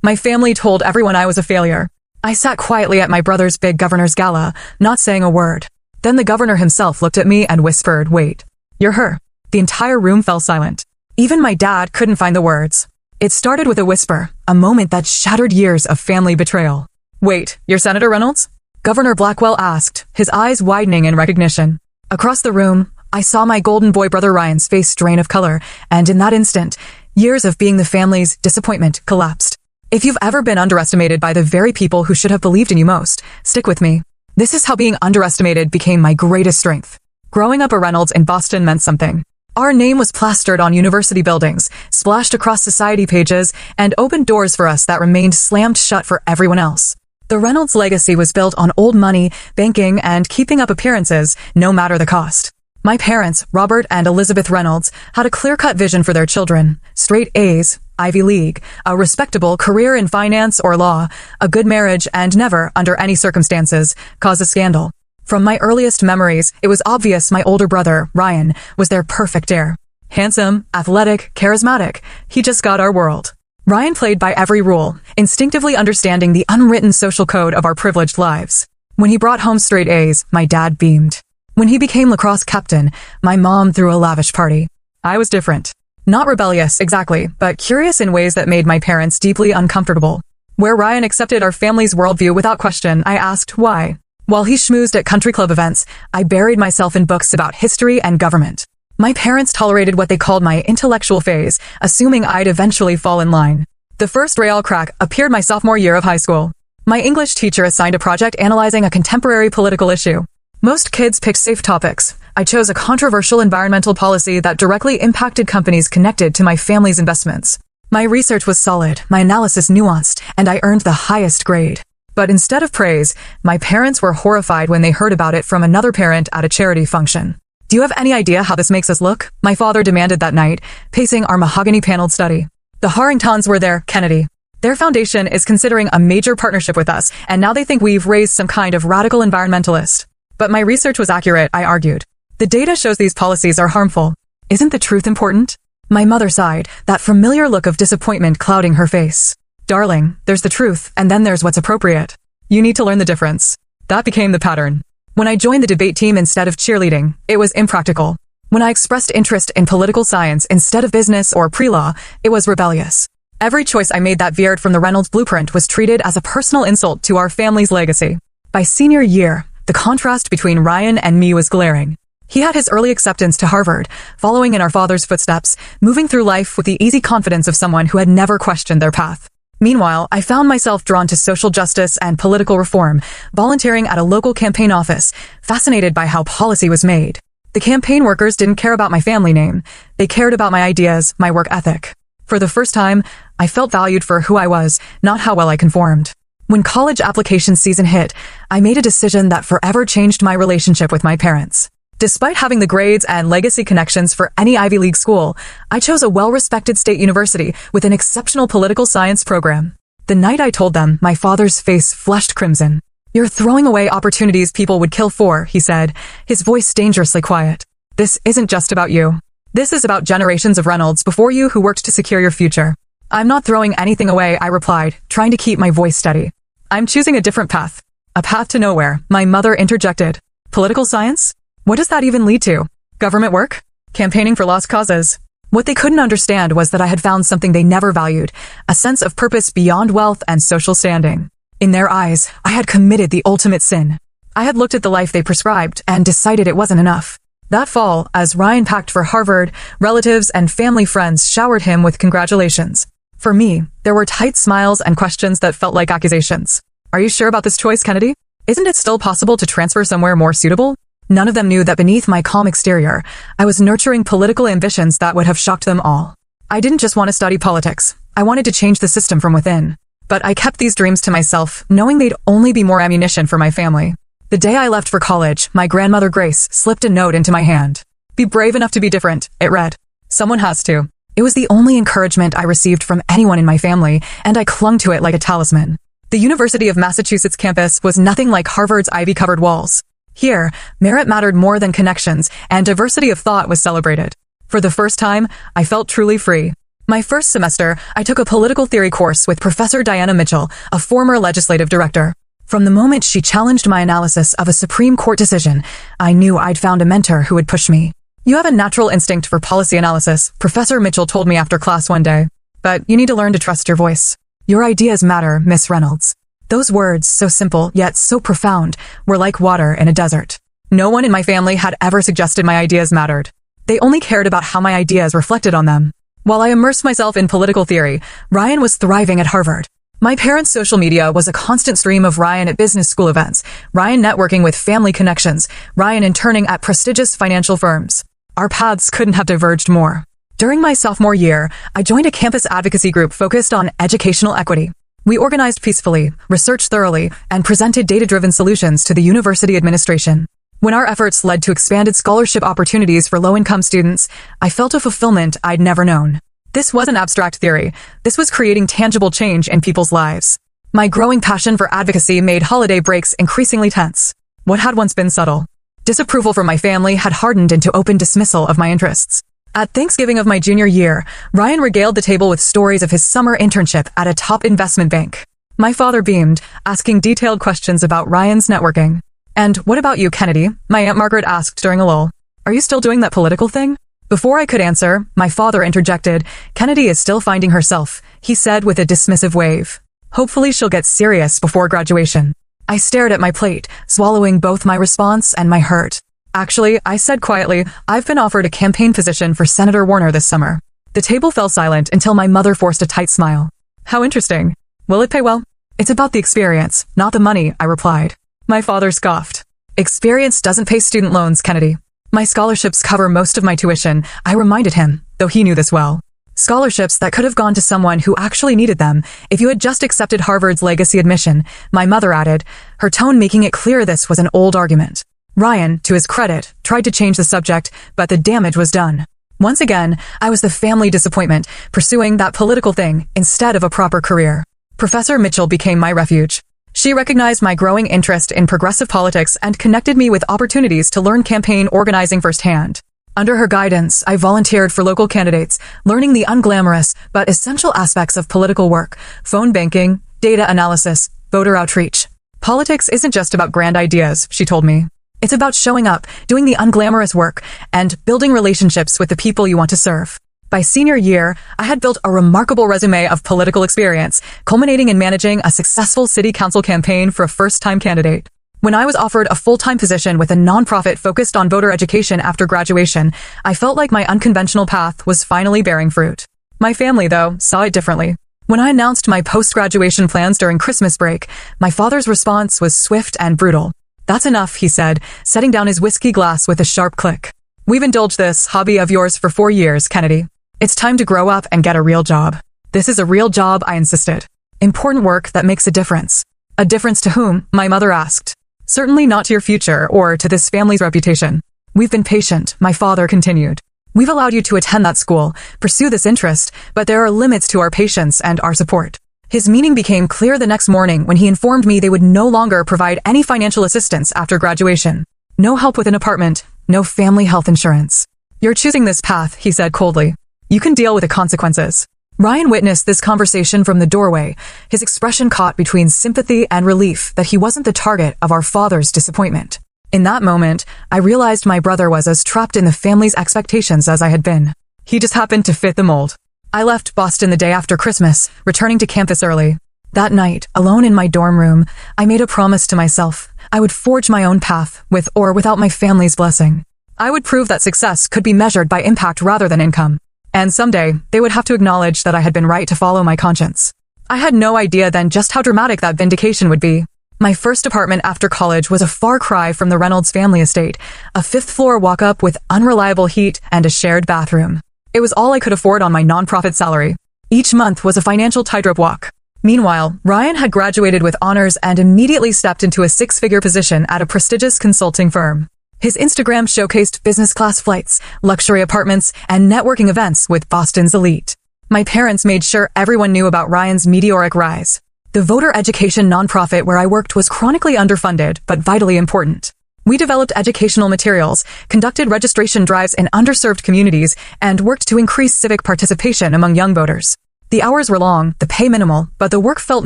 My family told everyone I was a failure. I sat quietly at my brother's big governor's gala, not saying a word. Then the governor himself looked at me and whispered, "Wait, you're her." The entire room fell silent. Even my dad couldn't find the words. It started with a whisper, a moment that shattered years of family betrayal. "Wait, you're Senator Reynolds?" Governor Blackwell asked, his eyes widening in recognition. Across the room, I saw my golden boy brother Ryan's face drain of color, and in that instant, years of being the family's disappointment collapsed. If you've ever been underestimated by the very people who should have believed in you most, stick with me. This is how being underestimated became my greatest strength. Growing up a Reynolds in Boston meant something. Our name was plastered on university buildings, splashed across society pages, and opened doors for us that remained slammed shut for everyone else. The Reynolds legacy was built on old money, banking, and keeping up appearances, no matter the cost. My parents, Robert and Elizabeth Reynolds, had a clear-cut vision for their children. Straight A's, Ivy League, a respectable career in finance or law, a good marriage, and never, under any circumstances, cause a scandal. From my earliest memories, it was obvious my older brother, Ryan, was their perfect heir. Handsome, athletic, charismatic, he just got our world. Ryan played by every rule, instinctively understanding the unwritten social code of our privileged lives. When he brought home straight A's, my dad beamed. When he became lacrosse captain, my mom threw a lavish party. I was different. Not rebellious, exactly, but curious in ways that made my parents deeply uncomfortable. Where Ryan accepted our family's worldview without question, I asked why. While he schmoozed at country club events, I buried myself in books about history and government. My parents tolerated what they called my intellectual phase, assuming I'd eventually fall in line. The first rail crack appeared my sophomore year of high school. My English teacher assigned a project analyzing a contemporary political issue. Most kids picked safe topics. I chose a controversial environmental policy that directly impacted companies connected to my family's investments. My research was solid, my analysis nuanced, and I earned the highest grade. But instead of praise, my parents were horrified when they heard about it from another parent at a charity function. "Do you have any idea how this makes us look?" my father demanded that night, pacing our mahogany-paneled study. "The Harringtons were there, Kennedy. Their foundation is considering a major partnership with us, and now they think we've raised some kind of radical environmentalist." But my research was accurate, I argued. The data shows these policies are harmful. Isn't the truth important? My mother sighed, that familiar look of disappointment clouding her face. "Darling, there's the truth, and then there's what's appropriate. You need to learn the difference." That became the pattern. When I joined the debate team instead of cheerleading, it was impractical. When I expressed interest in political science instead of business or pre-law, it was rebellious. Every choice I made that veered from the Reynolds blueprint was treated as a personal insult to our family's legacy. By senior year, the contrast between Ryan and me was glaring. He had his early acceptance to Harvard, following in our father's footsteps, moving through life with the easy confidence of someone who had never questioned their path. Meanwhile, I found myself drawn to social justice and political reform, volunteering at a local campaign office, fascinated by how policy was made. The campaign workers didn't care about my family name. They cared about my ideas, my work ethic. For the first time, I felt valued for who I was, not how well I conformed. When college application season hit, I made a decision that forever changed my relationship with my parents. Despite having the grades and legacy connections for any Ivy League school, I chose a well-respected state university with an exceptional political science program. The night I told them, my father's face flushed crimson. "You're throwing away opportunities people would kill for," he said, his voice dangerously quiet. "This isn't just about you. This is about generations of Reynolds before you who worked to secure your future." "I'm not throwing anything away," I replied, trying to keep my voice steady. "I'm choosing a different path. A path to nowhere," my mother interjected. "Political science? What does that even lead to? Government work? Campaigning for lost causes?" What they couldn't understand was that I had found something they never valued, a sense of purpose beyond wealth and social standing. In their eyes, I had committed the ultimate sin. I had looked at the life they prescribed and decided it wasn't enough. That fall, as Ryan packed for Harvard, relatives and family friends showered him with congratulations. For me, there were tight smiles and questions that felt like accusations. "Are you sure about this choice, Kennedy? Isn't it still possible to transfer somewhere more suitable?" None of them knew that beneath my calm exterior, I was nurturing political ambitions that would have shocked them all. I didn't just want to study politics. I wanted to change the system from within. But I kept these dreams to myself, knowing they'd only be more ammunition for my family. The day I left for college, my grandmother Grace slipped a note into my hand. "Be brave enough to be different," it read. "Someone has to." It was the only encouragement I received from anyone in my family, and I clung to it like a talisman. The University of Massachusetts campus was nothing like Harvard's ivy-covered walls. Here, merit mattered more than connections, and diversity of thought was celebrated. For the first time, I felt truly free. My first semester, I took a political theory course with Professor Diana Mitchell, a former legislative director. From the moment she challenged my analysis of a Supreme Court decision, I knew I'd found a mentor who would push me. "You have a natural instinct for policy analysis," Professor Mitchell told me after class one day. "But you need to learn to trust your voice. Your ideas matter, Miss Reynolds." Those words, so simple yet so profound, were like water in a desert. No one in my family had ever suggested my ideas mattered. They only cared about how my ideas reflected on them. While I immersed myself in political theory, Ryan was thriving at Harvard. My parents' social media was a constant stream of Ryan at business school events, Ryan networking with family connections, Ryan interning at prestigious financial firms. Our paths couldn't have diverged more. During my sophomore year, I joined a campus advocacy group focused on educational equity. We organized peacefully, researched thoroughly, and presented data-driven solutions to the university administration. When our efforts led to expanded scholarship opportunities for low-income students, I felt a fulfillment I'd never known. This wasn't abstract theory. This was creating tangible change in people's lives. My growing passion for advocacy made holiday breaks increasingly tense. What had once been subtle, disapproval from my family, had hardened into open dismissal of my interests. At Thanksgiving of my junior year, Ryan regaled the table with stories of his summer internship at a top investment bank. My father beamed, asking detailed questions about Ryan's networking. "And what about you, Kennedy?" my Aunt Margaret asked during a lull. "Are you still doing that political thing?" Before I could answer, my father interjected. "Kennedy is still finding herself," he said with a dismissive wave. "Hopefully she'll get serious before graduation." I stared at my plate, swallowing both my response and my hurt. "Actually," I said quietly, "I've been offered a campaign position for Senator Warner this summer." The table fell silent until my mother forced a tight smile. "How interesting. Will it pay well?" "It's about the experience, not the money," I replied. My father scoffed. "Experience doesn't pay student loans, Kennedy. My scholarships cover most of my tuition," I reminded him, though he knew this well. "Scholarships that could have gone to someone who actually needed them if you had just accepted Harvard's legacy admission," my mother added, her tone making it clear this was an old argument. Ryan, to his credit, tried to change the subject, but the damage was done. Once again, I was the family disappointment, pursuing that political thing instead of a proper career. Professor Mitchell became my refuge. She recognized my growing interest in progressive politics and connected me with opportunities to learn campaign organizing firsthand. Under her guidance, I volunteered for local candidates, learning the unglamorous but essential aspects of political work: phone banking, data analysis, voter outreach. "Politics isn't just about grand ideas," she told me. "It's about showing up, doing the unglamorous work, and building relationships with the people you want to serve." By senior year, I had built a remarkable resume of political experience, culminating in managing a successful city council campaign for a first-time candidate. When I was offered a full-time position with a nonprofit focused on voter education after graduation, I felt like my unconventional path was finally bearing fruit. My family, though, saw it differently. When I announced my post-graduation plans during Christmas break, my father's response was swift and brutal. "That's enough," he said, setting down his whiskey glass with a sharp click. "We've indulged this hobby of yours for 4 years, Kennedy. It's time to grow up and get a real job." "This is a real job," I insisted. "Important work that makes a difference." "A difference to whom?" my mother asked. "Certainly not to your future or to this family's reputation." "We've been patient," my father continued. "We've allowed you to attend that school, pursue this interest, but there are limits to our patience and our support." His meaning became clear the next morning when he informed me they would no longer provide any financial assistance after graduation. No help with an apartment, no family health insurance. "You're choosing this path," he said coldly. "You can deal with the consequences." Ryan witnessed this conversation from the doorway, his expression caught between sympathy and relief that he wasn't the target of our father's disappointment. In that moment, I realized my brother was as trapped in the family's expectations as I had been. He just happened to fit the mold. I left Boston the day after Christmas, returning to campus early. That night, alone in my dorm room, I made a promise to myself. I would forge my own path, with or without my family's blessing. I would prove that success could be measured by impact rather than income. And someday, they would have to acknowledge that I had been right to follow my conscience. I had no idea then just how dramatic that vindication would be. My first apartment after college was a far cry from the Reynolds family estate, a 5th-floor walk-up with unreliable heat and a shared bathroom. It was all I could afford on my nonprofit salary. Each month was a financial tightrope walk. Meanwhile, Ryan had graduated with honors and immediately stepped into a 6-figure position at a prestigious consulting firm. His Instagram showcased business-class flights, luxury apartments, and networking events with Boston's elite. My parents made sure everyone knew about Ryan's meteoric rise. The voter education nonprofit where I worked was chronically underfunded, but vitally important. We developed educational materials, conducted registration drives in underserved communities, and worked to increase civic participation among young voters. The hours were long, the pay minimal, but the work felt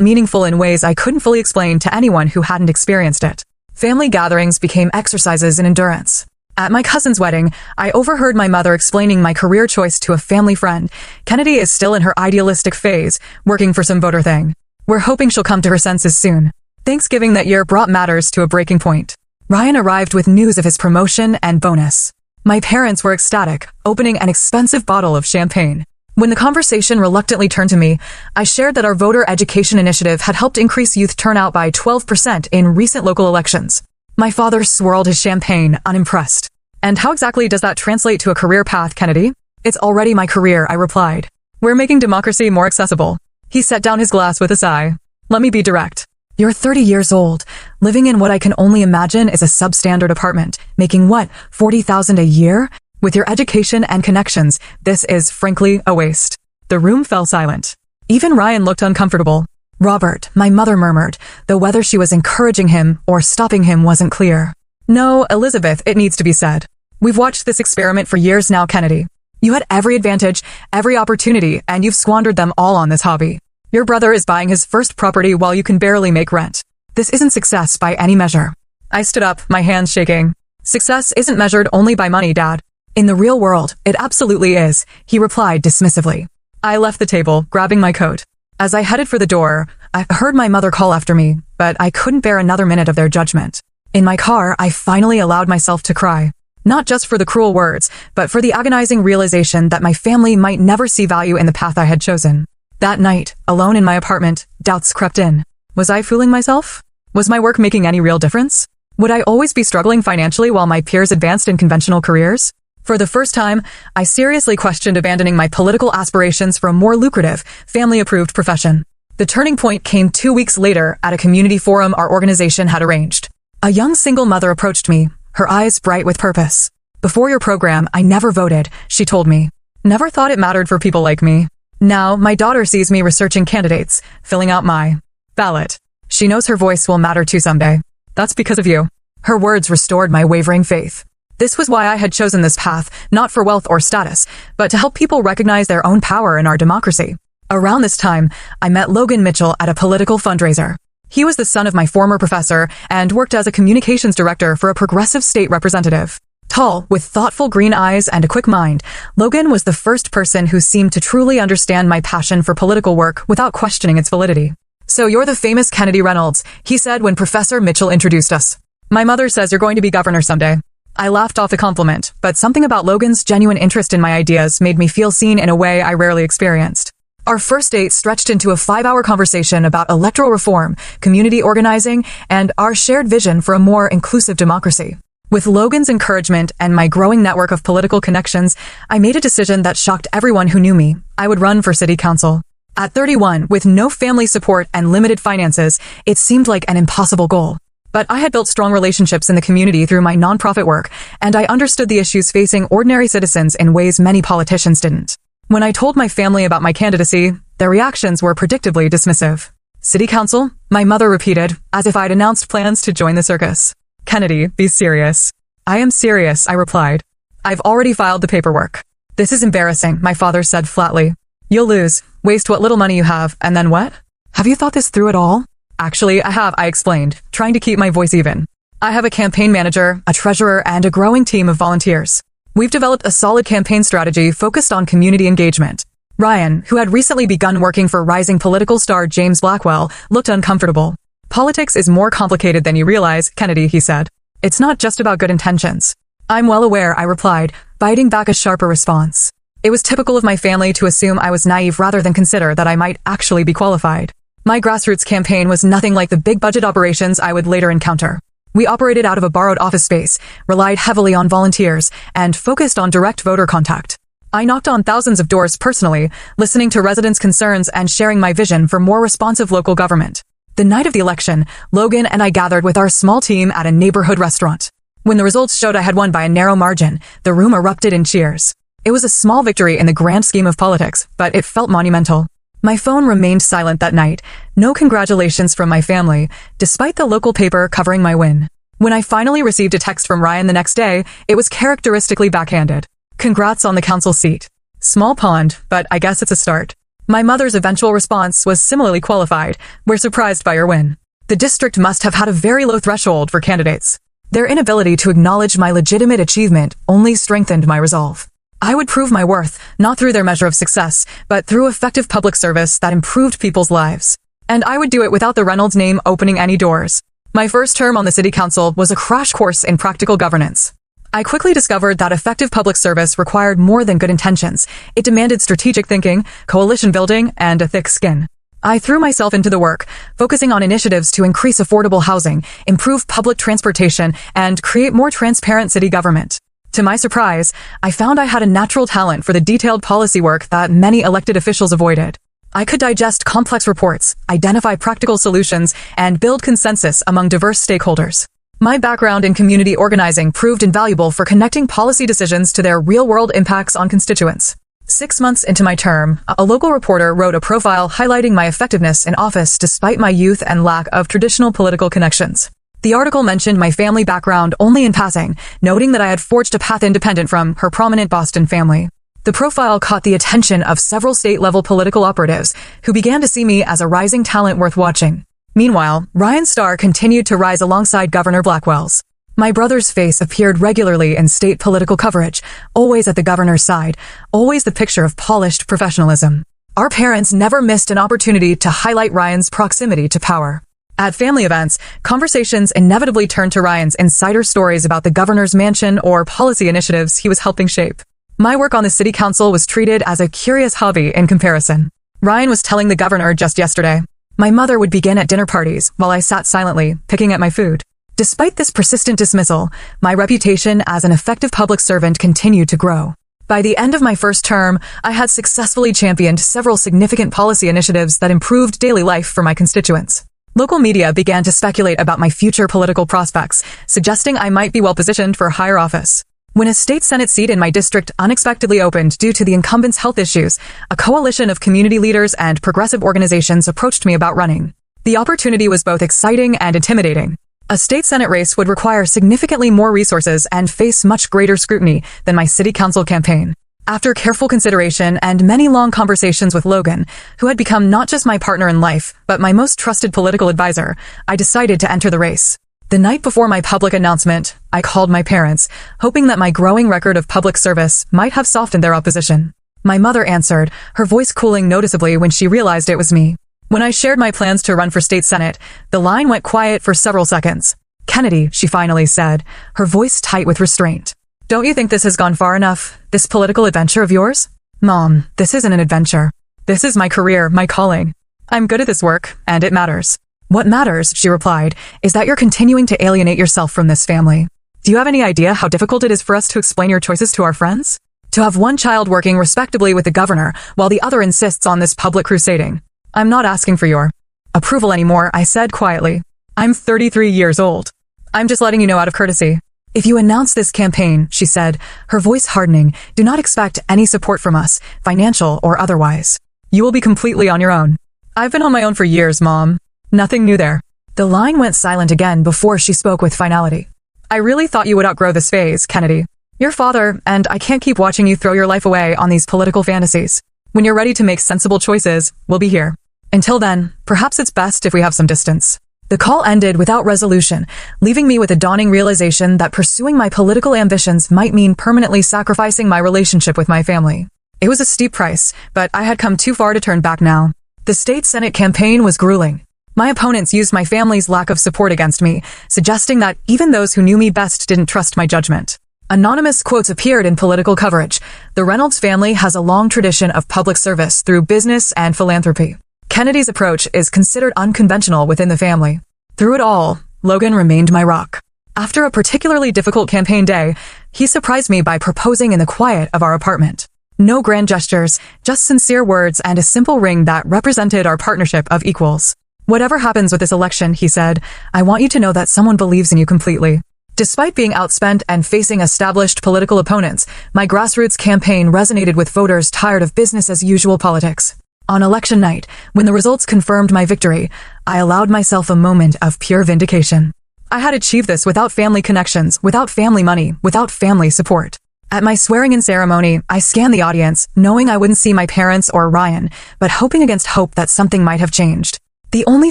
meaningful in ways I couldn't fully explain to anyone who hadn't experienced it. Family gatherings became exercises in endurance. At my cousin's wedding, I overheard my mother explaining my career choice to a family friend. Kennedy is still in her idealistic phase, working for some voter thing. We're hoping she'll come to her senses soon. Thanksgiving that year brought matters to a breaking point. Ryan arrived with news of his promotion and bonus. My parents were ecstatic, opening an expensive bottle of champagne. When the conversation reluctantly turned to me, I shared that our voter education initiative had helped increase youth turnout by 12% in recent local elections. My father swirled his champagne, unimpressed. And how exactly does that translate to a career path, Kennedy? It's already my career, I replied. We're making democracy more accessible. He set down his glass with a sigh. Let me be direct. You're 30 years old, living in what I can only imagine is a substandard apartment, making what, $40,000 a year? With your education and connections, this is, frankly, a waste. The room fell silent. Even Ryan looked uncomfortable. Robert, my mother murmured, though whether she was encouraging him or stopping him wasn't clear. No, Elizabeth, it needs to be said. We've watched this experiment for years now, Kennedy. You had every advantage, every opportunity, and you've squandered them all on this hobby. Your brother is buying his first property while you can barely make rent. This isn't success by any measure. I stood up, my hands shaking. Success isn't measured only by money, Dad. In the real world, it absolutely is, he replied dismissively. I left the table, grabbing my coat. As I headed for the door, I heard my mother call after me, but I couldn't bear another minute of their judgment. In my car, I finally allowed myself to cry. Not just for the cruel words, but for the agonizing realization that my family might never see value in the path I had chosen. That night, alone in my apartment, doubts crept in. Was I fooling myself? Was my work making any real difference? Would I always be struggling financially while my peers advanced in conventional careers? For the first time, I seriously questioned abandoning my political aspirations for a more lucrative, family-approved profession. The turning point came 2 weeks later at a community forum our organization had arranged. A young single mother approached me, her eyes bright with purpose. Before your program, I never voted, she told me. Never thought it mattered for people like me. Now, my daughter sees me researching candidates, filling out my ballot. She knows her voice will matter too someday. That's because of you. Her words restored my wavering faith. This was why I had chosen this path, not for wealth or status, but to help people recognize their own power in our democracy. Around this time, I met Logan Mitchell at a political fundraiser. He was the son of my former professor and worked as a communications director for a progressive state representative. Tall, with thoughtful green eyes and a quick mind, Logan was the first person who seemed to truly understand my passion for political work without questioning its validity. So you're the famous Kennedy Reynolds, he said when Professor Mitchell introduced us. My mother says you're going to be governor someday. I laughed off the compliment, but something about Logan's genuine interest in my ideas made me feel seen in a way I rarely experienced. Our first date stretched into a 5-hour conversation about electoral reform, community organizing, and our shared vision for a more inclusive democracy. With Logan's encouragement and my growing network of political connections, I made a decision that shocked everyone who knew me. I would run for city council. At 31, with no family support and limited finances, it seemed like an impossible goal. But I had built strong relationships in the community through my nonprofit work, and I understood the issues facing ordinary citizens in ways many politicians didn't. When I told my family about my candidacy, their reactions were predictably dismissive. City council? My mother repeated, as if I'd announced plans to join the circus. Kennedy, be serious. I am serious, I replied. I've already filed the paperwork. This is embarrassing, my father said flatly. You'll lose, waste what little money you have, and then what? Have you thought this through at all? Actually, I have, I explained, trying to keep my voice even. I have a campaign manager, a treasurer, and a growing team of volunteers. We've developed a solid campaign strategy focused on community engagement. Ryan, who had recently begun working for rising political star James Blackwell, looked uncomfortable. Politics is more complicated than you realize, Kennedy, he said. It's not just about good intentions. I'm well aware, I replied, biting back a sharper response. It was typical of my family to assume I was naive rather than consider that I might actually be qualified. My grassroots campaign was nothing like the big-budget operations I would later encounter. We operated out of a borrowed office space, relied heavily on volunteers, and focused on direct voter contact. I knocked on thousands of doors personally, listening to residents' concerns and sharing my vision for more responsive local government. The night of the election, Logan and I gathered with our small team at a neighborhood restaurant. When the results showed I had won by a narrow margin, the room erupted in cheers. It was a small victory in the grand scheme of politics, but it felt monumental. My phone remained silent that night. No congratulations from my family, despite the local paper covering my win. When I finally received a text from Ryan the next day, it was characteristically backhanded. Congrats on the council seat. Small pond, but I guess it's a start. My mother's eventual response was similarly qualified. We're surprised by your win. The district must have had a very low threshold for candidates. Their inability to acknowledge my legitimate achievement only strengthened my resolve. I would prove my worth, not through their measure of success, but through effective public service that improved people's lives. And I would do it without the Reynolds name opening any doors. My first term on the city council was a crash course in practical governance. I quickly discovered that effective public service required more than good intentions. It demanded strategic thinking, coalition building, and a thick skin. I threw myself into the work, focusing on initiatives to increase affordable housing, improve public transportation, and create more transparent city government. To my surprise, I found I had a natural talent for the detailed policy work that many elected officials avoided. I could digest complex reports, identify practical solutions, and build consensus among diverse stakeholders. My background in community organizing proved invaluable for connecting policy decisions to their real-world impacts on constituents. 6 months into my term, a local reporter wrote a profile highlighting my effectiveness in office despite my youth and lack of traditional political connections. The article mentioned my family background only in passing, noting that I had forged a path independent from her prominent Boston family. The profile caught the attention of several state-level political operatives who began to see me as a rising talent worth watching. Meanwhile, Ryan's star continued to rise alongside Governor Blackwell's. My brother's face appeared regularly in state political coverage, always at the governor's side, always the picture of polished professionalism. Our parents never missed an opportunity to highlight Ryan's proximity to power. At family events, conversations inevitably turned to Ryan's insider stories about the governor's mansion or policy initiatives he was helping shape. My work on the city council was treated as a curious hobby in comparison. Ryan was telling the governor just yesterday. My mother would begin at dinner parties while I sat silently, picking at my food. Despite this persistent dismissal, my reputation as an effective public servant continued to grow. By the end of my first term, I had successfully championed several significant policy initiatives that improved daily life for my constituents. Local media began to speculate about my future political prospects, suggesting I might be well positioned for higher office. When a state Senate seat in my district unexpectedly opened due to the incumbent's health issues, a coalition of community leaders and progressive organizations approached me about running. The opportunity was both exciting and intimidating. A state Senate race would require significantly more resources and face much greater scrutiny than my city council campaign. After careful consideration and many long conversations with Logan, who had become not just my partner in life, but my most trusted political advisor, I decided to enter the race. The night before my public announcement, I called my parents, hoping that my growing record of public service might have softened their opposition. My mother answered, her voice cooling noticeably when she realized it was me. When I shared my plans to run for state senate, the line went quiet for several seconds. "Kennedy," she finally said, her voice tight with restraint. "Don't you think this has gone far enough, this political adventure of yours?" "Mom, this isn't an adventure. This is my career, my calling. I'm good at this work, and it matters." "What matters," she replied, "is that you're continuing to alienate yourself from this family. Do you have any idea how difficult it is for us to explain your choices to our friends? To have one child working respectably with the governor, while the other insists on this public crusading. I'm not asking for your approval anymore," I said quietly. "I'm 33 years old. I'm just letting you know out of courtesy." "If you announce this campaign," she said, her voice hardening, "do not expect any support from us, financial or otherwise. You will be completely on your own." "I've been on my own for years, Mom. Nothing new there." The line went silent again before she spoke with finality. "I really thought you would outgrow this phase, Kennedy. You're father, and I can't keep watching you throw your life away on these political fantasies. When you're ready to make sensible choices, we'll be here. Until then, perhaps it's best if we have some distance." The call ended without resolution, leaving me with a dawning realization that pursuing my political ambitions might mean permanently sacrificing my relationship with my family. It was a steep price, but I had come too far to turn back now. The state Senate campaign was grueling. My opponents used my family's lack of support against me, suggesting that even those who knew me best didn't trust my judgment. Anonymous quotes appeared in political coverage. The Reynolds family has a long tradition of public service through business and philanthropy. Kennedy's approach is considered unconventional within the family. Through it all, Logan remained my rock. After a particularly difficult campaign day, he surprised me by proposing in the quiet of our apartment. No grand gestures, just sincere words and a simple ring that represented our partnership of equals. "Whatever happens with this election," he said, "I want you to know that someone believes in you completely." Despite being outspent and facing established political opponents, my grassroots campaign resonated with voters tired of business-as-usual politics. On election night, when the results confirmed my victory, I allowed myself a moment of pure vindication. I had achieved this without family connections, without family money, without family support. At my swearing-in ceremony, I scanned the audience, knowing I wouldn't see my parents or Ryan, but hoping against hope that something might have changed. The only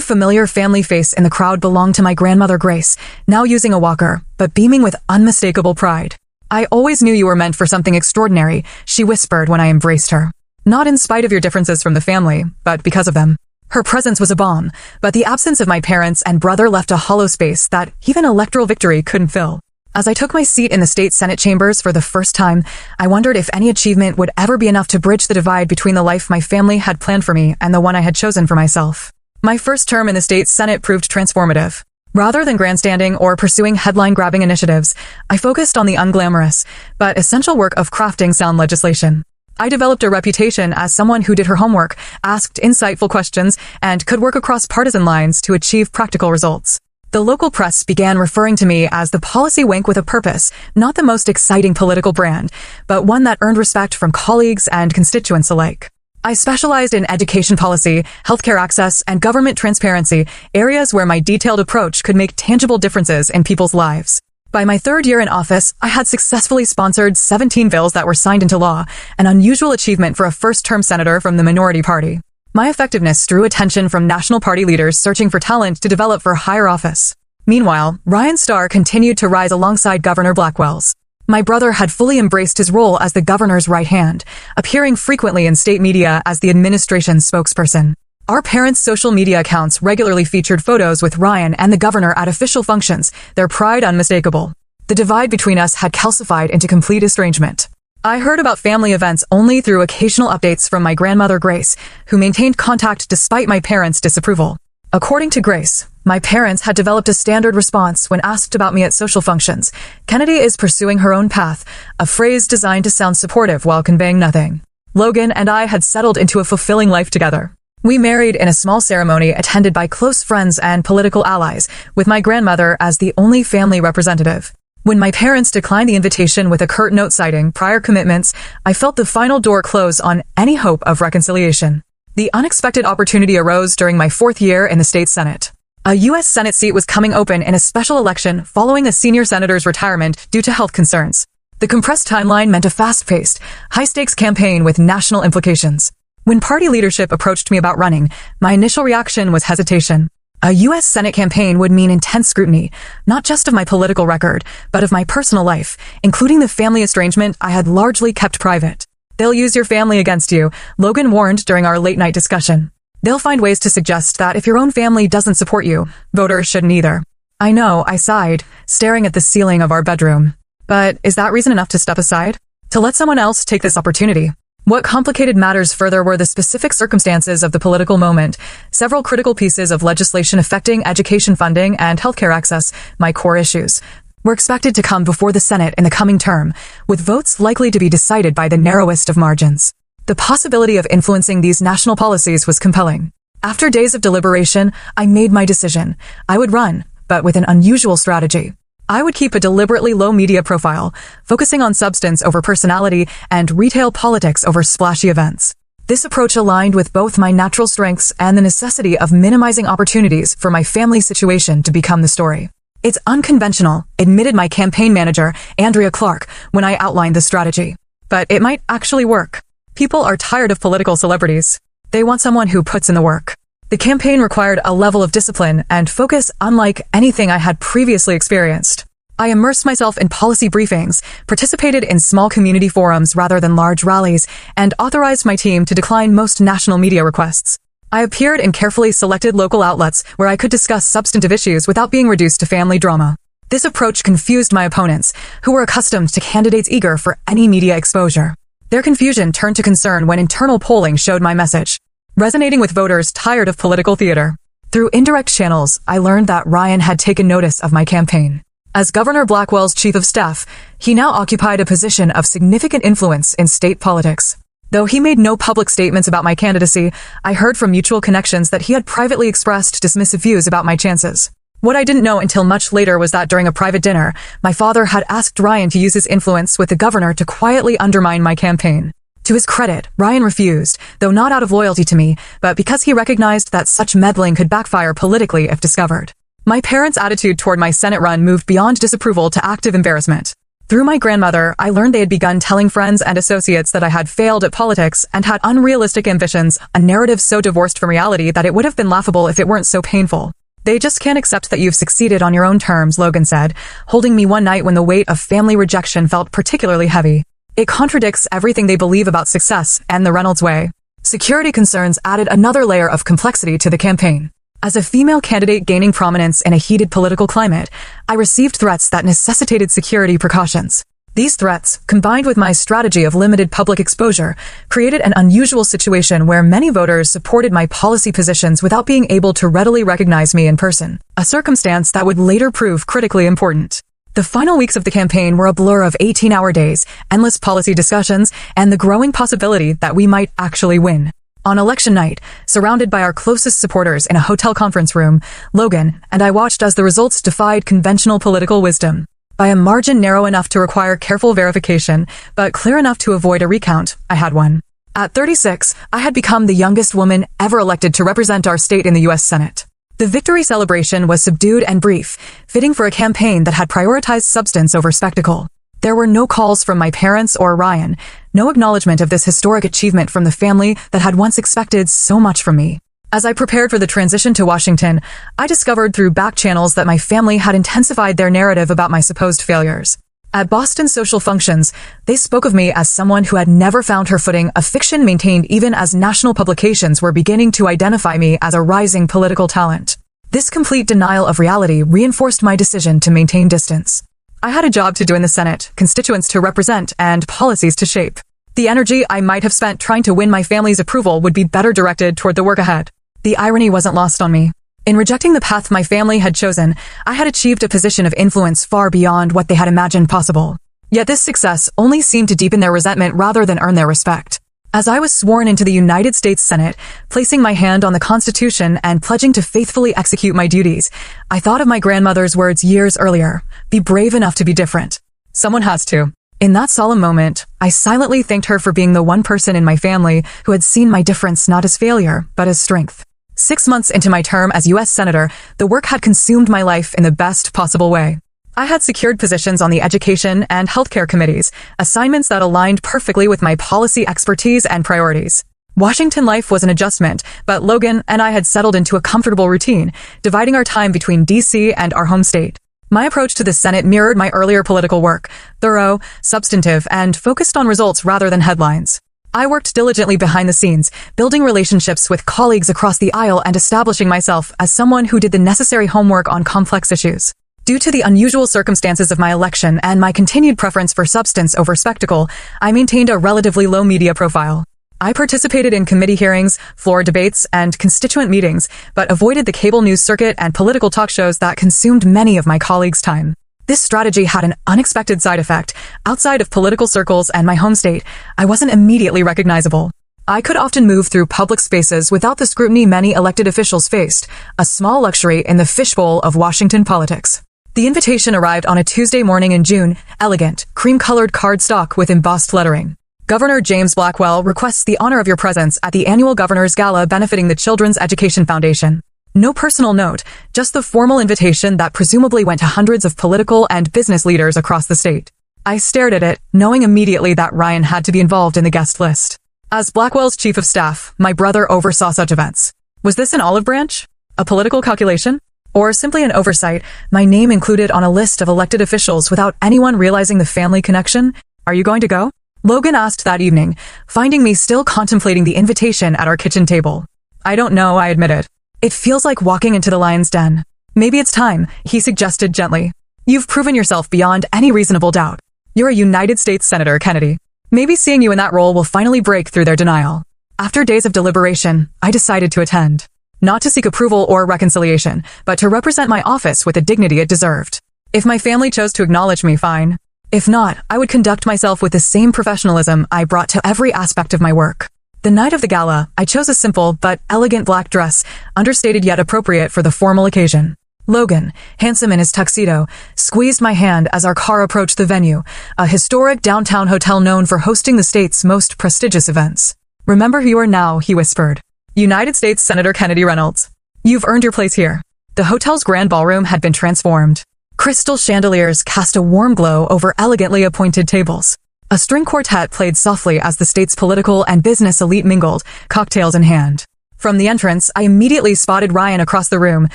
familiar family face in the crowd belonged to my grandmother Grace, now using a walker, but beaming with unmistakable pride. "I always knew you were meant for something extraordinary," she whispered when I embraced her. "Not in spite of your differences from the family, but because of them." Her presence was a balm, but the absence of my parents and brother left a hollow space that even electoral victory couldn't fill. As I took my seat in the state Senate chambers for the first time, I wondered if any achievement would ever be enough to bridge the divide between the life my family had planned for me and the one I had chosen for myself. My first term in the state Senate proved transformative. Rather than grandstanding or pursuing headline-grabbing initiatives, I focused on the unglamorous, but essential work of crafting sound legislation. I developed a reputation as someone who did her homework, asked insightful questions, and could work across partisan lines to achieve practical results. The local press began referring to me as the policy wink with a purpose, not the most exciting political brand, but one that earned respect from colleagues and constituents alike. I specialized in education policy, healthcare access, and government transparency, areas where my detailed approach could make tangible differences in people's lives. By my third year in office, I had successfully sponsored 17 bills that were signed into law, an unusual achievement for a first-term senator from the minority party. My effectiveness drew attention from national party leaders searching for talent to develop for higher office. Meanwhile, Ryan's star continued to rise alongside Governor Blackwell's. My brother had fully embraced his role as the governor's right hand, appearing frequently in state media as the administration's spokesperson. Our parents' social media accounts regularly featured photos with Ryan and the governor at official functions, their pride unmistakable. The divide between us had calcified into complete estrangement. I heard about family events only through occasional updates from my grandmother Grace, who maintained contact despite my parents' disapproval. According to Grace, my parents had developed a standard response when asked about me at social functions. "Kennedy is pursuing her own path," a phrase designed to sound supportive while conveying nothing. Logan and I had settled into a fulfilling life together. We married in a small ceremony attended by close friends and political allies, with my grandmother as the only family representative. When my parents declined the invitation with a curt note citing prior commitments, I felt the final door close on any hope of reconciliation. The unexpected opportunity arose during my fourth year in the state Senate. A U.S. Senate seat was coming open in a special election following a senior senator's retirement due to health concerns. The compressed timeline meant a fast-paced, high-stakes campaign with national implications. When party leadership approached me about running, my initial reaction was hesitation. A U.S. Senate campaign would mean intense scrutiny, not just of my political record, but of my personal life, including the family estrangement I had largely kept private. "They'll use your family against you," Logan warned during our late-night discussion. "They'll find ways to suggest that if your own family doesn't support you, voters shouldn't either." "I know," I sighed, staring at the ceiling of our bedroom. But is that reason enough to step aside? To let someone else take this opportunity? What complicated matters further were the specific circumstances of the political moment. Several critical pieces of legislation affecting education funding and healthcare access, my core issues, were expected to come before the Senate in the coming term, with votes likely to be decided by the narrowest of margins. The possibility of influencing these national policies was compelling. After days of deliberation, I made my decision. I would run, but with an unusual strategy. I would keep a deliberately low media profile, focusing on substance over personality and retail politics over splashy events. This approach aligned with both my natural strengths and the necessity of minimizing opportunities for my family situation to become the story. "It's unconventional," admitted my campaign manager, Andrea Clark, when I outlined the strategy. "But it might actually work. People are tired of political celebrities. They want someone who puts in the work." The campaign required a level of discipline and focus unlike anything I had previously experienced. I immersed myself in policy briefings, participated in small community forums rather than large rallies, and authorized my team to decline most national media requests. I appeared in carefully selected local outlets where I could discuss substantive issues without being reduced to family drama. This approach confused my opponents, who were accustomed to candidates eager for any media exposure. Their confusion turned to concern when internal polling showed my message resonating with voters tired of political theater. Through indirect channels, I learned that Ryan had taken notice of my campaign. As Governor Blackwell's chief of staff, he now occupied a position of significant influence in state politics. Though he made no public statements about my candidacy, I heard from mutual connections that he had privately expressed dismissive views about my chances. What I didn't know until much later was that during a private dinner, my father had asked Ryan to use his influence with the governor to quietly undermine my campaign. To his credit, Ryan refused, though not out of loyalty to me, but because he recognized that such meddling could backfire politically if discovered. My parents' attitude toward my Senate run moved beyond disapproval to active embarrassment. Through my grandmother, I learned they had begun telling friends and associates that I had failed at politics and had unrealistic ambitions, a narrative so divorced from reality that it would have been laughable if it weren't so painful. They just can't accept that you've succeeded on your own terms, Logan said, holding me one night when the weight of family rejection felt particularly heavy. It contradicts everything they believe about success and the Reynolds way. Security concerns added another layer of complexity to the campaign. As a female candidate gaining prominence in a heated political climate, I received threats that necessitated security precautions. These threats, combined with my strategy of limited public exposure, created an unusual situation where many voters supported my policy positions without being able to readily recognize me in person, a circumstance that would later prove critically important. The final weeks of the campaign were a blur of 18-hour days, endless policy discussions, and the growing possibility that we might actually win. On election night, surrounded by our closest supporters in a hotel conference room, Logan and I watched as the results defied conventional political wisdom. By a margin narrow enough to require careful verification, but clear enough to avoid a recount, I had won. At 36, I had become the youngest woman ever elected to represent our state in the U.S. Senate. The victory celebration was subdued and brief, fitting for a campaign that had prioritized substance over spectacle. There were no calls from my parents or Ryan, no acknowledgement of this historic achievement from the family that had once expected so much from me. As I prepared for the transition to Washington, I discovered through back channels that my family had intensified their narrative about my supposed failures. At Boston social functions, they spoke of me as someone who had never found her footing, a fiction maintained even as national publications were beginning to identify me as a rising political talent. This complete denial of reality reinforced my decision to maintain distance. I had a job to do in the Senate, constituents to represent, and policies to shape. The energy I might have spent trying to win my family's approval would be better directed toward the work ahead. The irony wasn't lost on me. In rejecting the path my family had chosen, I had achieved a position of influence far beyond what they had imagined possible. Yet this success only seemed to deepen their resentment rather than earn their respect. As I was sworn into the United States Senate, placing my hand on the Constitution and pledging to faithfully execute my duties, I thought of my grandmother's words years earlier, "Be brave enough to be different. Someone has to." In that solemn moment, I silently thanked her for being the one person in my family who had seen my difference not as failure, but as strength. 6 months into my term as U.S. Senator, the work had consumed my life in the best possible way. I had secured positions on the education and healthcare committees, assignments that aligned perfectly with my policy expertise and priorities. Washington life was an adjustment, but Logan and I had settled into a comfortable routine, dividing our time between D.C. and our home state. My approach to the Senate mirrored my earlier political work, thorough, substantive, and focused on results rather than headlines. I worked diligently behind the scenes, building relationships with colleagues across the aisle and establishing myself as someone who did the necessary homework on complex issues. Due to the unusual circumstances of my election and my continued preference for substance over spectacle, I maintained a relatively low media profile. I participated in committee hearings, floor debates, and constituent meetings, but avoided the cable news circuit and political talk shows that consumed many of my colleagues' time. This strategy had an unexpected side effect. Outside of political circles and my home state, I wasn't immediately recognizable. I could often move through public spaces without the scrutiny many elected officials faced, a small luxury in the fishbowl of Washington politics. The invitation arrived on a Tuesday morning in June, elegant, cream-colored cardstock with embossed lettering. Governor James Blackwell requests the honor of your presence at the annual Governor's Gala benefiting the Children's Education Foundation. No personal note, just the formal invitation that presumably went to hundreds of political and business leaders across the state. I stared at it, knowing immediately that Ryan had to be involved in the guest list. As Blackwell's chief of staff, my brother oversaw such events. Was this an olive branch? A political calculation? Or simply an oversight, my name included on a list of elected officials without anyone realizing the family connection? Are you going to go? Logan asked that evening, finding me still contemplating the invitation at our kitchen table. I don't know, I admitted. It feels like walking into the lion's den. Maybe it's time, he suggested gently. You've proven yourself beyond any reasonable doubt. You're a United States Senator, Kennedy. Maybe seeing you in that role will finally break through their denial. After days of deliberation, I decided to attend. Not to seek approval or reconciliation, but to represent my office with the dignity it deserved. If my family chose to acknowledge me, fine. If not, I would conduct myself with the same professionalism I brought to every aspect of my work. The night of the gala, I chose a simple but elegant black dress, understated yet appropriate for the formal occasion. Logan, handsome in his tuxedo, squeezed my hand as our car approached the venue, a historic downtown hotel known for hosting the state's most prestigious events. Remember who you are now, he whispered. United States Senator Kennedy Reynolds. You've earned your place here. The hotel's grand ballroom had been transformed. Crystal chandeliers cast a warm glow over elegantly appointed tables. A string quartet played softly as the state's political and business elite mingled, cocktails in hand. From the entrance, I immediately spotted Ryan across the room,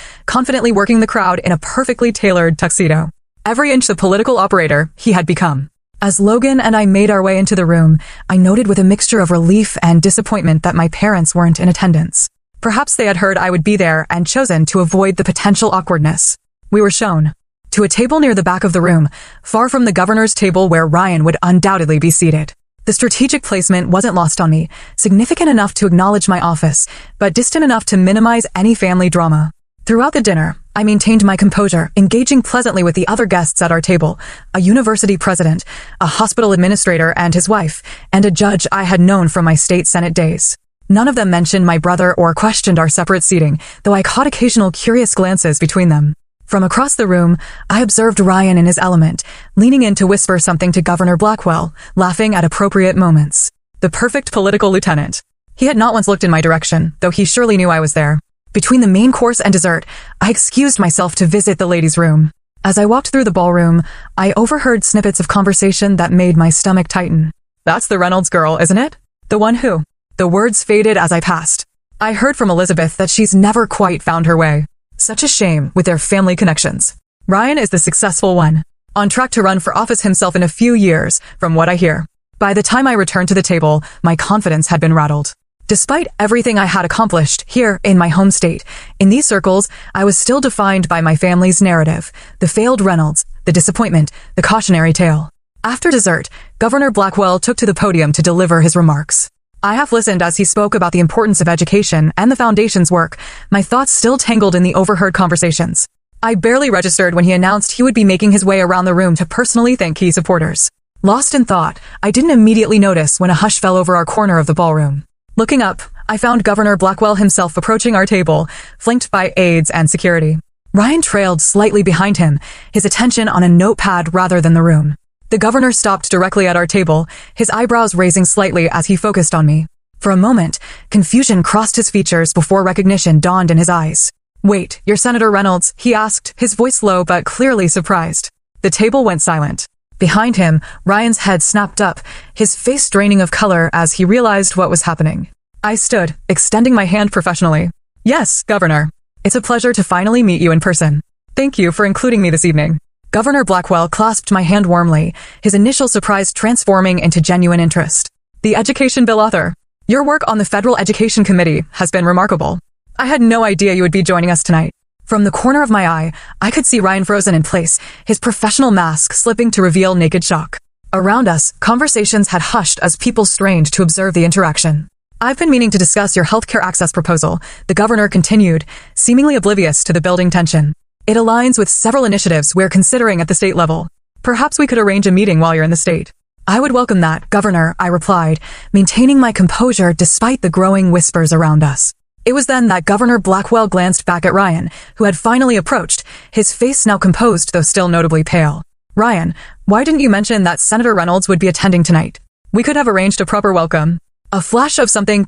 confidently working the crowd in a perfectly tailored tuxedo. Every inch the political operator he had become. As Logan and I made our way into the room, I noted with a mixture of relief and disappointment that my parents weren't in attendance. Perhaps they had heard I would be there and chosen to avoid the potential awkwardness. We were shown to a table near the back of the room, far from the governor's table where Ryan would undoubtedly be seated. The strategic placement wasn't lost on me, significant enough to acknowledge my office, but distant enough to minimize any family drama. Throughout the dinner, I maintained my composure, engaging pleasantly with the other guests at our table, a university president, a hospital administrator and his wife, and a judge I had known from my state senate days. None of them mentioned my brother or questioned our separate seating, though I caught occasional curious glances between them. From across the room, I observed Ryan in his element, leaning in to whisper something to Governor Blackwell, laughing at appropriate moments. The perfect political lieutenant. He had not once looked in my direction, though he surely knew I was there. Between the main course and dessert, I excused myself to visit the ladies' room. As I walked through the ballroom, I overheard snippets of conversation that made my stomach tighten. "That's the Reynolds girl, isn't it? The one who?" The words faded as I passed. I heard from Elizabeth that she's never quite found her way. Such a shame with their family connections. Ryan is the successful one, on track to run for office himself in a few years, from what I hear. By the time I returned to the table, my confidence had been rattled. Despite everything I had accomplished here in my home state, in these circles, I was still defined by my family's narrative, the failed Reynolds, the disappointment, the cautionary tale. After dessert, Governor Blackwell took to the podium to deliver his remarks. I half listened as he spoke about the importance of education and the foundation's work, my thoughts still tangled in the overheard conversations. I barely registered when he announced he would be making his way around the room to personally thank key supporters. Lost in thought, I didn't immediately notice when a hush fell over our corner of the ballroom. Looking up, I found Governor Blackwell himself approaching our table, flanked by aides and security. Ryan trailed slightly behind him, his attention on a notepad rather than the room. The governor stopped directly at our table, his eyebrows raising slightly as he focused on me. For a moment, confusion crossed his features before recognition dawned in his eyes. "Wait, you're Senator Reynolds?" he asked, his voice low but clearly surprised. The table went silent. Behind him, Ryan's head snapped up, his face draining of color as he realized what was happening. I stood, extending my hand professionally. "Yes, Governor. It's a pleasure to finally meet you in person. Thank you for including me this evening." Governor Blackwell clasped my hand warmly, his initial surprise transforming into genuine interest. "The Education Bill author. Your work on the Federal Education Committee has been remarkable. I had no idea you would be joining us tonight." From the corner of my eye, I could see Ryan frozen in place, his professional mask slipping to reveal naked shock. Around us, conversations had hushed as people strained to observe the interaction. "I've been meaning to discuss your healthcare access proposal," the governor continued, seemingly oblivious to the building tension. "It aligns with several initiatives we're considering at the state level. Perhaps we could arrange a meeting while you're in the state." "I would welcome that, Governor," I replied, maintaining my composure despite the growing whispers around us. It was then that Governor Blackwell glanced back at Ryan, who had finally approached, his face now composed though still notably pale. "Ryan, why didn't you mention that Senator Reynolds would be attending tonight? We could have arranged a proper welcome." A flash of something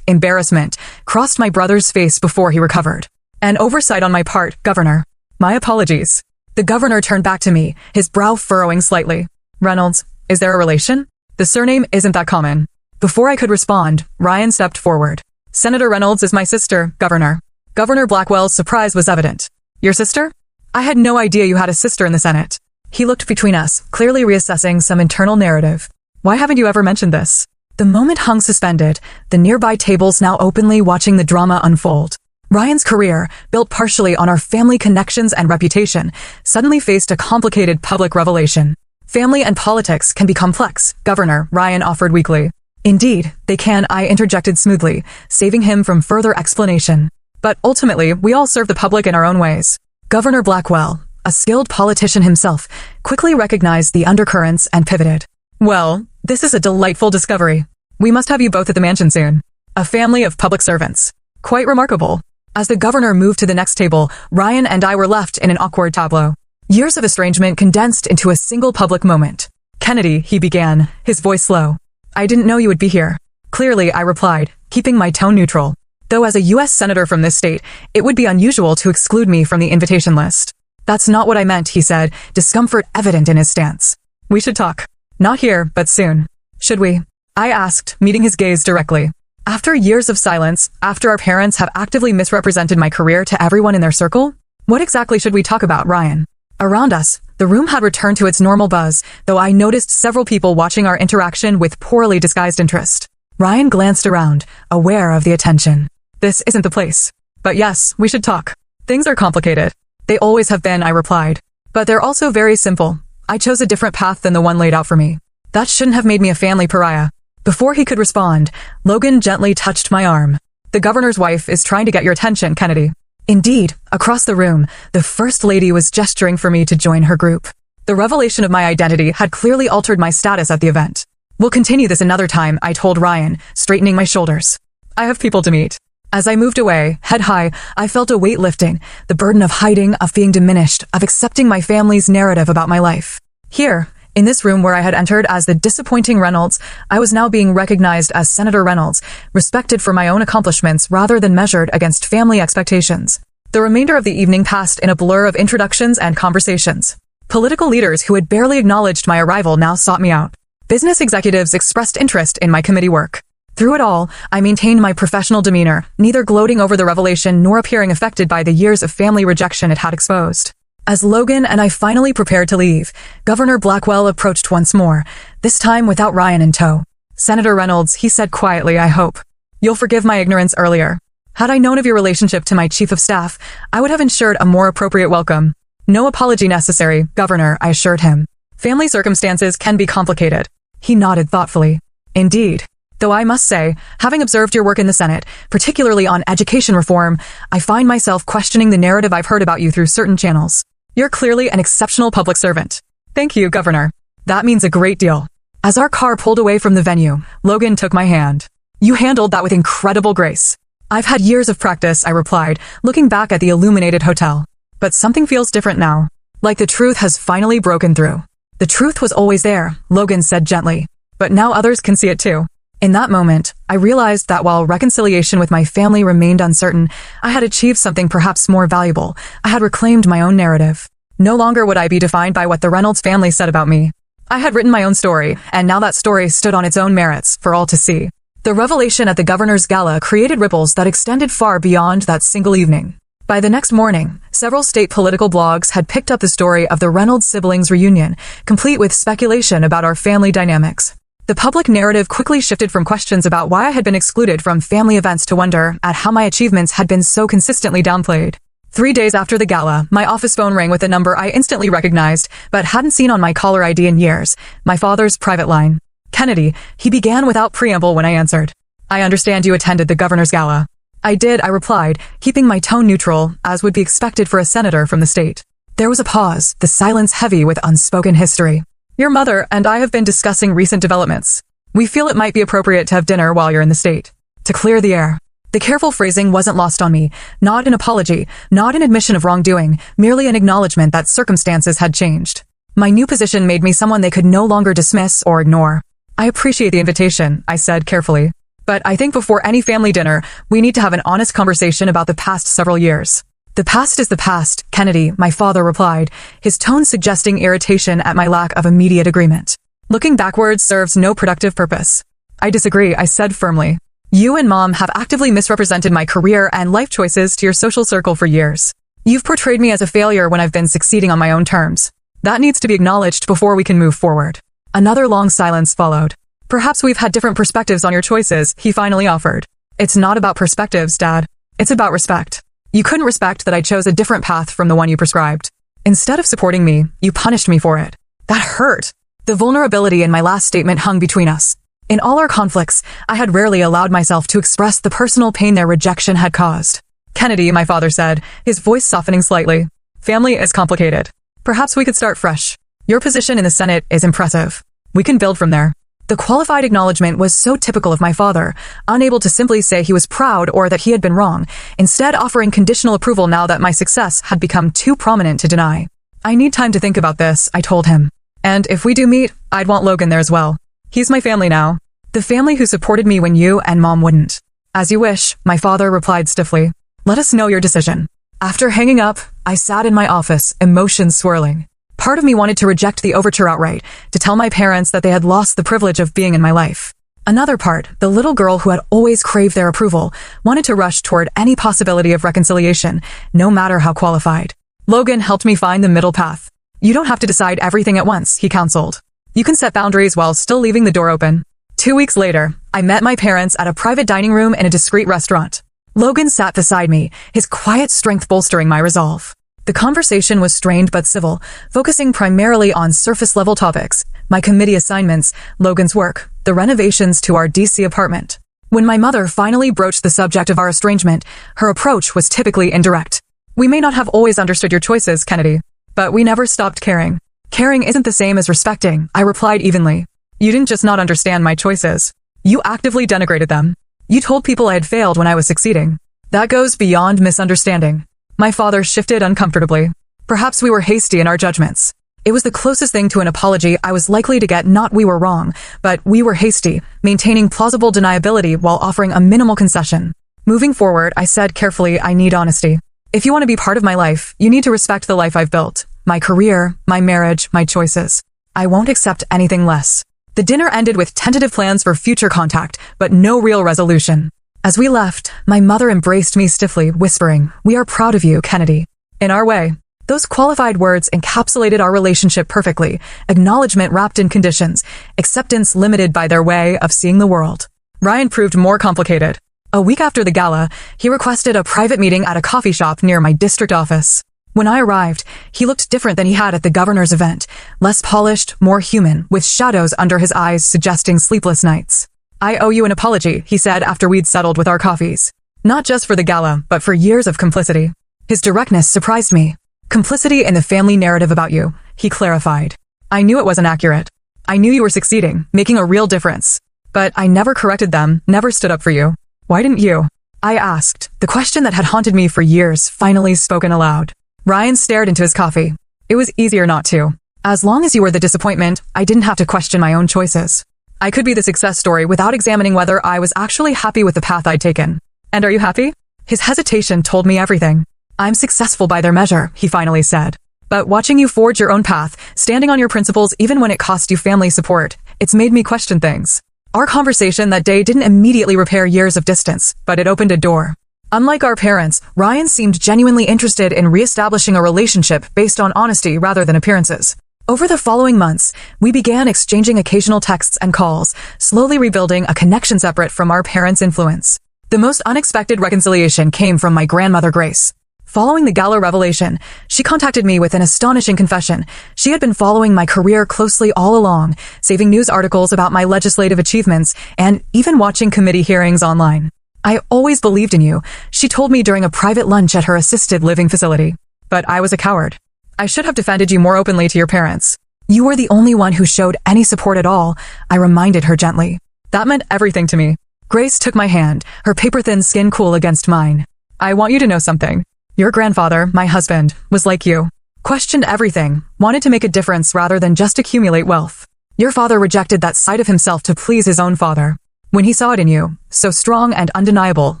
embarrassment, crossed my brother's face before he recovered. "An oversight on my part, Governor. My apologies." The governor turned back to me, his brow furrowing slightly. "Reynolds, is there a relation? The surname isn't that common." Before I could respond, Ryan stepped forward. "Senator Reynolds is my sister, Governor." Governor Blackwell's surprise was evident. "Your sister? I had no idea you had a sister in the Senate." He looked between us, clearly reassessing some internal narrative. "Why haven't you ever mentioned this?" The moment hung suspended, the nearby tables now openly watching the drama unfold. Ryan's career, built partially on our family connections and reputation, suddenly faced a complicated public revelation. "Family and politics can be complex," Governor, Ryan offered weakly. "Indeed, they can," I interjected smoothly, saving him from further explanation. "But ultimately, we all serve the public in our own ways." Governor Blackwell, a skilled politician himself, quickly recognized the undercurrents and pivoted. "Well, this is a delightful discovery. We must have you both at the mansion soon. A family of public servants. Quite remarkable." As the governor moved to the next table, Ryan and I were left in an awkward tableau. Years of estrangement condensed into a single public moment. "Kennedy," he began, his voice low. "I didn't know you would be here." "Clearly," I replied, keeping my tone neutral. Though as a U.S. senator from this state, it would be unusual to exclude me from the invitation list. That's not what I meant, he said, discomfort evident in his stance. We should talk. Not here, but soon. Should we? I asked, meeting his gaze directly. After years of silence, after our parents have actively misrepresented my career to everyone in their circle, what exactly should we talk about, Ryan? Around us, the room had returned to its normal buzz, though I noticed several people watching our interaction with poorly disguised interest. Ryan glanced around, aware of the attention. This isn't the place. But yes, we should talk. Things are complicated. They always have been, I replied. But they're also very simple. I chose a different path than the one laid out for me. That shouldn't have made me a family pariah. Before he could respond, Logan gently touched my arm. The governor's wife is trying to get your attention, Kennedy. Indeed, across the room, the First Lady was gesturing for me to join her group. The revelation of my identity had clearly altered my status at the event. We'll continue this another time, I told Ryan, straightening my shoulders. I have people to meet. As I moved away, head high, I felt a weight lifting, the burden of hiding, of being diminished, of accepting my family's narrative about my life. Here, in this room where I had entered as the disappointing Reynolds, I was now being recognized as Senator Reynolds, respected for my own accomplishments rather than measured against family expectations. The remainder of the evening passed in a blur of introductions and conversations. Political leaders who had barely acknowledged my arrival now sought me out. Business executives expressed interest in my committee work. Through it all, I maintained my professional demeanor, neither gloating over the revelation nor appearing affected by the years of family rejection it had exposed. As Logan and I finally prepared to leave, Governor Blackwell approached once more, this time without Ryan in tow. Senator Reynolds, he said quietly, I hope. You'll forgive my ignorance earlier. Had I known of your relationship to my chief of staff, I would have ensured a more appropriate welcome. No apology necessary, Governor, I assured him. Family circumstances can be complicated. He nodded thoughtfully. Indeed. Though I must say, having observed your work in the Senate, particularly on education reform, I find myself questioning the narrative I've heard about you through certain channels. You're clearly an exceptional public servant. Thank you, Governor. That means a great deal. As our car pulled away from the venue, Logan took my hand. You handled that with incredible grace. I've had years of practice, I replied, looking back at the illuminated hotel. But something feels different now. Like the truth has finally broken through. The truth was always there, Logan said gently. But now others can see it too. In that moment, I realized that while reconciliation with my family remained uncertain, I had achieved something perhaps more valuable. I had reclaimed my own narrative. No longer would I be defined by what the Reynolds family said about me. I had written my own story, and now that story stood on its own merits for all to see. The revelation at the governor's gala created ripples that extended far beyond that single evening. By the next morning, several state political blogs had picked up the story of the Reynolds siblings' reunion, complete with speculation about our family dynamics. The public narrative quickly shifted from questions about why I had been excluded from family events to wonder at how my achievements had been so consistently downplayed. 3 days after the gala, my office phone rang with a number I instantly recognized, but hadn't seen on my caller ID in years, my father's private line. Kennedy, he began without preamble when I answered. I understand you attended the governor's gala. I did, I replied, keeping my tone neutral, as would be expected for a senator from the state. There was a pause, the silence heavy with unspoken history. Your mother and I have been discussing recent developments. We feel it might be appropriate to have dinner while you're in the state. To clear the air. The careful phrasing wasn't lost on me, not an apology, not an admission of wrongdoing, merely an acknowledgement that circumstances had changed. My new position made me someone they could no longer dismiss or ignore. I appreciate the invitation, I said carefully. But I think before any family dinner, we need to have an honest conversation about the past several years. The past is the past, Kennedy, my father replied, his tone suggesting irritation at my lack of immediate agreement. Looking backwards serves no productive purpose. I disagree, I said firmly. You and Mom have actively misrepresented my career and life choices to your social circle for years. You've portrayed me as a failure when I've been succeeding on my own terms. That needs to be acknowledged before we can move forward. Another long silence followed. Perhaps we've had different perspectives on your choices, he finally offered. It's not about perspectives, Dad. It's about respect. You couldn't respect that I chose a different path from the one you prescribed. Instead of supporting me, you punished me for it. That hurt. The vulnerability in my last statement hung between us. In all our conflicts, I had rarely allowed myself to express the personal pain their rejection had caused. Kennedy, my father said, his voice softening slightly. Family is complicated. Perhaps we could start fresh. Your position in the Senate is impressive. We can build from there. The qualified acknowledgement was so typical of my father, unable to simply say he was proud or that he had been wrong, instead offering conditional approval now that my success had become too prominent to deny. I need time to think about this, I told him. And if we do meet, I'd want Logan there as well. He's my family now. The family who supported me when you and Mom wouldn't. As you wish, my father replied stiffly. Let us know your decision. After hanging up, I sat in my office, emotions swirling. Part of me wanted to reject the overture outright, to tell my parents that they had lost the privilege of being in my life. Another part, the little girl who had always craved their approval, wanted to rush toward any possibility of reconciliation, no matter how qualified. Logan helped me find the middle path. You don't have to decide everything at once, he counseled. You can set boundaries while still leaving the door open. 2 weeks later, I met my parents at a private dining room in a discreet restaurant. Logan sat beside me, his quiet strength bolstering my resolve. The conversation was strained but civil, focusing primarily on surface-level topics, my committee assignments, Logan's work, the renovations to our DC apartment. When my mother finally broached the subject of our estrangement, her approach was typically indirect. We may not have always understood your choices, Kennedy, but we never stopped caring. Caring isn't the same as respecting, I replied evenly. You didn't just not understand my choices. You actively denigrated them. You told people I had failed when I was succeeding. That goes beyond misunderstanding. My father shifted uncomfortably. Perhaps we were hasty in our judgments. It was the closest thing to an apology I was likely to get. Not we were wrong, but we were hasty, maintaining plausible deniability while offering a minimal concession. Moving forward, I said carefully, I need honesty. If you want to be part of my life, you need to respect the life I've built. My career, my marriage, my choices. I won't accept anything less. The dinner ended with tentative plans for future contact, but no real resolution. As we left, my mother embraced me stiffly, whispering, We are proud of you, Kennedy. In our way. Those qualified words encapsulated our relationship perfectly, acknowledgement wrapped in conditions, acceptance limited by their way of seeing the world. Ryan proved more complicated. A week after the gala, he requested a private meeting at a coffee shop near my district office. When I arrived, he looked different than he had at the governor's event, less polished, more human, with shadows under his eyes suggesting sleepless nights. I owe you an apology, he said after we'd settled with our coffees. Not just for the gala, but for years of complicity. His directness surprised me. Complicity in the family narrative about you, he clarified. I knew it wasn't accurate. I knew you were succeeding, making a real difference. But I never corrected them, never stood up for you. Why didn't you? I asked, the question that had haunted me for years finally spoken aloud. Ryan stared into his coffee. It was easier not to. As long as you were the disappointment, I didn't have to question my own choices. I could be the success story without examining whether I was actually happy with the path I'd taken. And are you happy? His hesitation told me everything. I'm successful by their measure, he finally said. But watching you forge your own path, standing on your principles even when it cost you family support, it's made me question things. Our conversation that day didn't immediately repair years of distance, but it opened a door. Unlike our parents, Ryan seemed genuinely interested in reestablishing a relationship based on honesty rather than appearances. Over the following months, we began exchanging occasional texts and calls, slowly rebuilding a connection separate from our parents' influence. The most unexpected reconciliation came from my grandmother Grace. Following the Gala revelation, she contacted me with an astonishing confession. She had been following my career closely all along, saving news articles about my legislative achievements, and even watching committee hearings online. I always believed in you, she told me during a private lunch at her assisted living facility. But I was a coward. I should have defended you more openly to your parents. You were the only one who showed any support at all, I reminded her gently. That meant everything to me. Grace took my hand, her paper-thin skin cool against mine. I want you to know something. Your grandfather, my husband, was like you. Questioned everything, wanted to make a difference rather than just accumulate wealth. Your father rejected that side of himself to please his own father. When he saw it in you, so strong and undeniable,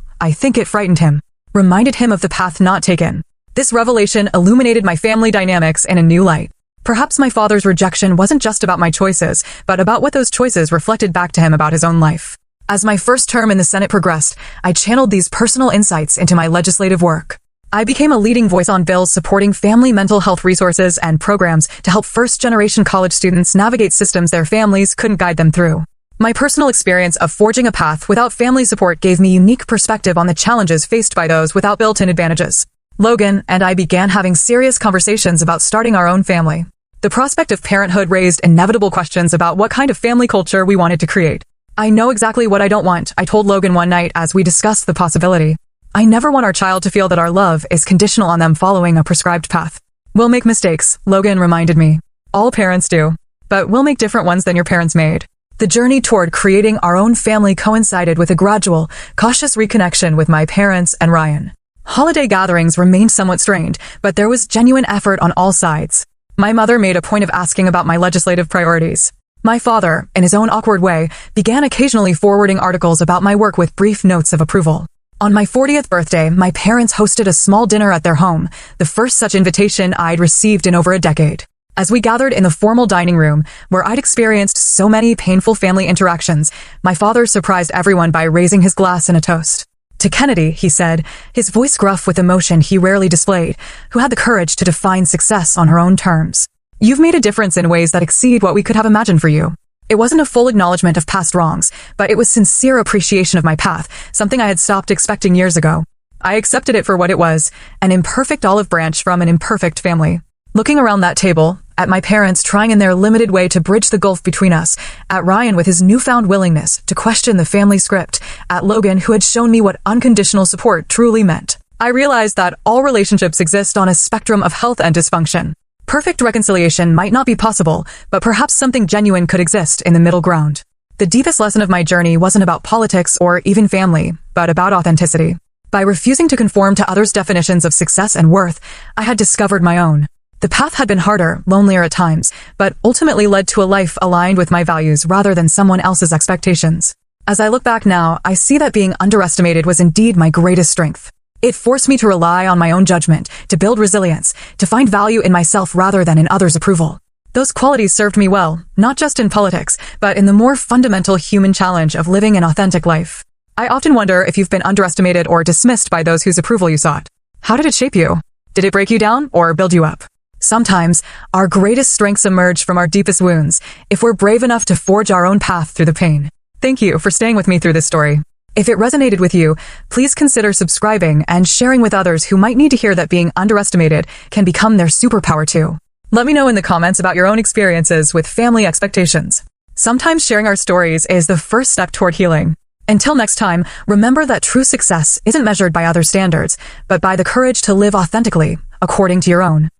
I think it frightened him, reminded him of the path not taken. This revelation illuminated my family dynamics in a new light. Perhaps my father's rejection wasn't just about my choices, but about what those choices reflected back to him about his own life. As my first term in the Senate progressed, I channeled these personal insights into my legislative work. I became a leading voice on bills supporting family mental health resources and programs to help first-generation college students navigate systems their families couldn't guide them through. My personal experience of forging a path without family support gave me unique perspective on the challenges faced by those without built-in advantages. Logan and I began having serious conversations about starting our own family. The prospect of parenthood raised inevitable questions about what kind of family culture we wanted to create. I know exactly what I don't want, I told Logan one night as we discussed the possibility. I never want our child to feel that our love is conditional on them following a prescribed path. We'll make mistakes, Logan reminded me. All parents do. But we'll make different ones than your parents made. The journey toward creating our own family coincided with a gradual, cautious reconnection with my parents and Ryan. Holiday gatherings remained somewhat strained, but there was genuine effort on all sides. My mother made a point of asking about my legislative priorities. My father, in his own awkward way, began occasionally forwarding articles about my work with brief notes of approval. On my 40th birthday, my parents hosted a small dinner at their home, the first such invitation I'd received in over a decade. As we gathered in the formal dining room, where I'd experienced so many painful family interactions, my father surprised everyone by raising his glass in a toast. To Kennedy, he said, his voice gruff with emotion he rarely displayed, who had the courage to define success on her own terms. You've made a difference in ways that exceed what we could have imagined for you. It wasn't a full acknowledgement of past wrongs, but it was sincere appreciation of my path, something I had stopped expecting years ago. I accepted it for what it was, an imperfect olive branch from an imperfect family. Looking around that table, at my parents trying in their limited way to bridge the gulf between us, at Ryan with his newfound willingness to question the family script, at Logan who had shown me what unconditional support truly meant, I realized that all relationships exist on a spectrum of health and dysfunction. Perfect reconciliation might not be possible, but perhaps something genuine could exist in the middle ground. The deepest lesson of my journey wasn't about politics or even family, but about authenticity. By refusing to conform to others' definitions of success and worth, I had discovered my own. The path had been harder, lonelier at times, but ultimately led to a life aligned with my values rather than someone else's expectations. As I look back now, I see that being underestimated was indeed my greatest strength. It forced me to rely on my own judgment, to build resilience, to find value in myself rather than in others' approval. Those qualities served me well, not just in politics, but in the more fundamental human challenge of living an authentic life. I often wonder if you've been underestimated or dismissed by those whose approval you sought. How did it shape you? Did it break you down or build you up? Sometimes, our greatest strengths emerge from our deepest wounds, if we're brave enough to forge our own path through the pain. Thank you for staying with me through this story. If it resonated with you, please consider subscribing and sharing with others who might need to hear that being underestimated can become their superpower too. Let me know in the comments about your own experiences with family expectations. Sometimes sharing our stories is the first step toward healing. Until next time, remember that true success isn't measured by other standards, but by the courage to live authentically, according to your own.